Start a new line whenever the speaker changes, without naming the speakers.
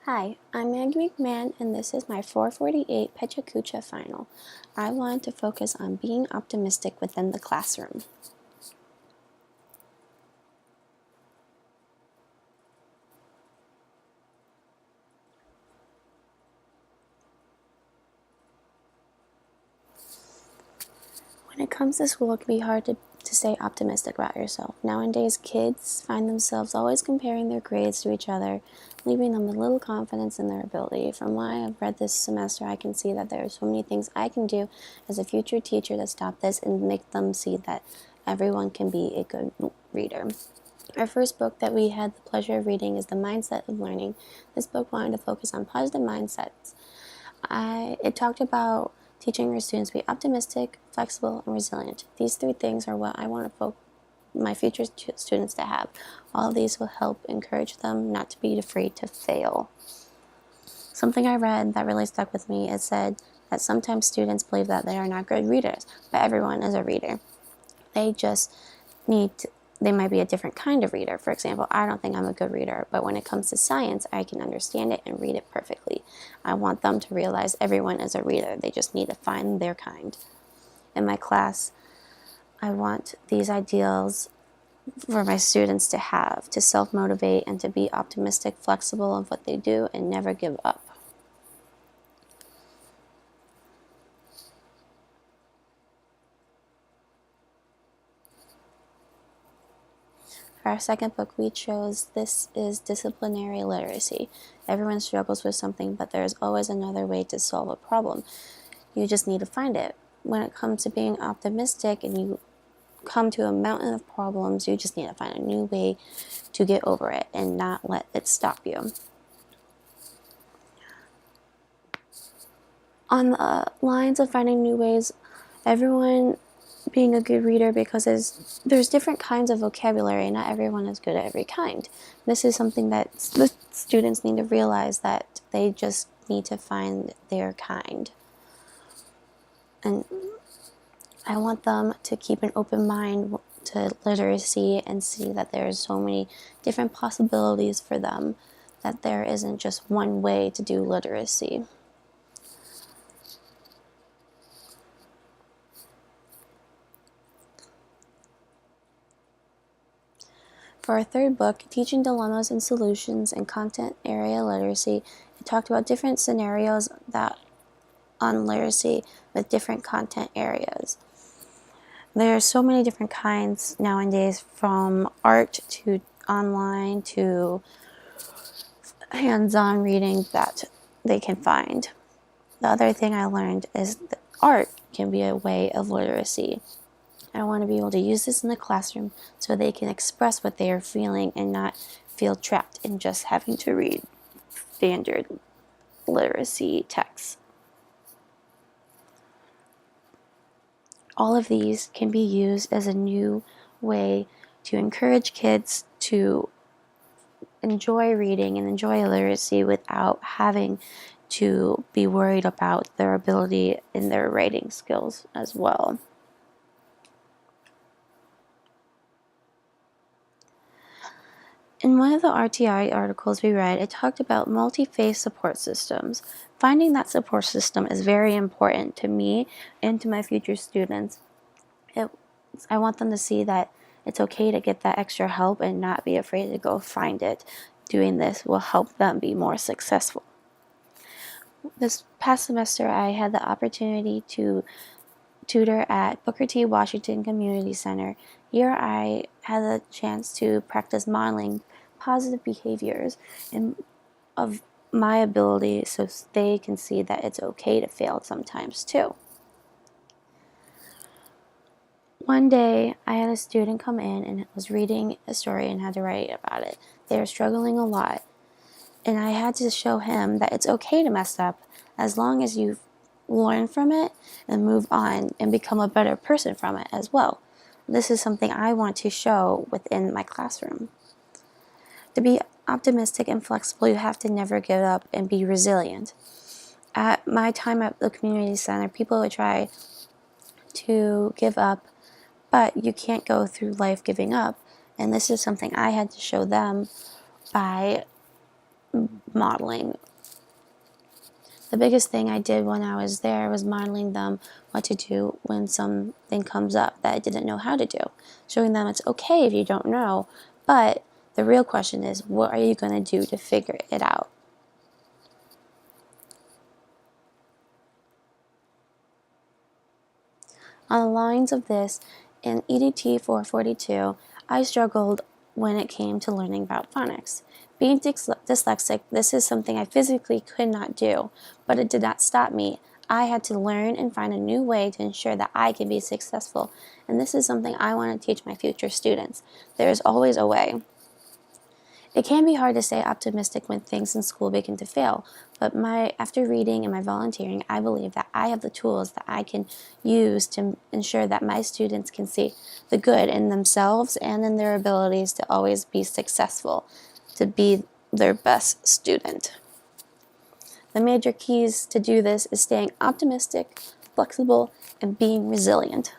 Hi, I'm Maggie McMahon, and this is my 448 Pechacucha final. I want to focus on being optimistic within the classroom. When it comes to school, it can be hard to stay optimistic about yourself. Nowadays, kids find themselves always comparing their grades to each other, leaving them with little confidence in their ability. From what I've read this semester, I can see that there are so many things I can do as a future teacher to stop this and make them see that everyone can be a good reader. Our first book that we had the pleasure of reading is The Mindset of Learning. This book wanted to focus on positive mindsets. It talked about teaching our students to be optimistic, flexible, and resilient. These three things are what I want my future students to have. All of these will help encourage them not to be afraid to fail. Something I read that really stuck with me is said that sometimes students believe that they are not good readers, but everyone is a reader. They just they might be a different kind of reader. For example, I don't think I'm a good reader, but when it comes to science, I can understand it and read it perfectly. I want them to realize everyone is a reader. They just need to find their kind. In my class, I want these ideals for my students to have, to self-motivate and to be optimistic, flexible in what they do, and never give up. For our second book we chose, this is Disciplinary Literacy. Everyone struggles with something, but there's always another way to solve a problem. You just need to find it. When it comes to being optimistic and you come to a mountain of problems, you just need to find a new way to get over it and not let it stop you. On the lines of finding new ways, everyone being a good reader, because there's different kinds of vocabulary. Not everyone is good at every kind. This is something that the students need to realize, that they just need to find their kind. And I want them to keep an open mind to literacy and see that there's so many different possibilities for them, that there isn't just one way to do literacy. For our third book, Teaching Dilemmas and Solutions in Content Area Literacy, it talked about different scenarios on literacy with different content areas. There are so many different kinds nowadays, from art to online to hands-on reading, that they can find. The other thing I learned is that art can be a way of literacy. I want to be able to use this in the classroom so they can express what they are feeling and not feel trapped in just having to read standard literacy texts. All of these can be used as a new way to encourage kids to enjoy reading and enjoy literacy without having to be worried about their ability in their writing skills as well. In one of the RTI articles we read, it talked about multi-phase support systems. Finding that support system is very important to me and to my future students. I want them to see that it's okay to get that extra help and not be afraid to go find it. Doing this will help them be more successful. This past semester, I had the opportunity to tutor at Booker T. Washington Community Center. Here I had the chance to practice modeling positive behaviors of my ability, so they can see that it's okay to fail sometimes too. One day I had a student come in and was reading a story and had to write about it. They were struggling a lot, and I had to show him that it's okay to mess up as long as you learn from it and move on and become a better person from it as well. This is something I want to show within my classroom. To be optimistic and flexible, you have to never give up and be resilient. At my time at the community center, people would try to give up, but you can't go through life giving up. And this is something I had to show them by modeling. The biggest thing I did when I was there was modeling them what to do when something comes up that I didn't know how to do. Showing them it's okay if you don't know, but the real question is, what are you going to do to figure it out? On the lines of this, in EDT 442, I struggled when it came to learning about phonics. Being dyslexic, this is something I physically could not do, but it did not stop me. I had to learn and find a new way to ensure that I could be successful, and this is something I want to teach my future students. There is always a way. It can be hard to stay optimistic when things in school begin to fail, but after reading and my volunteering, I believe that I have the tools that I can use to ensure that my students can see the good in themselves and in their abilities to always be successful, to be their best student. The major keys to do this is staying optimistic, flexible, and being resilient.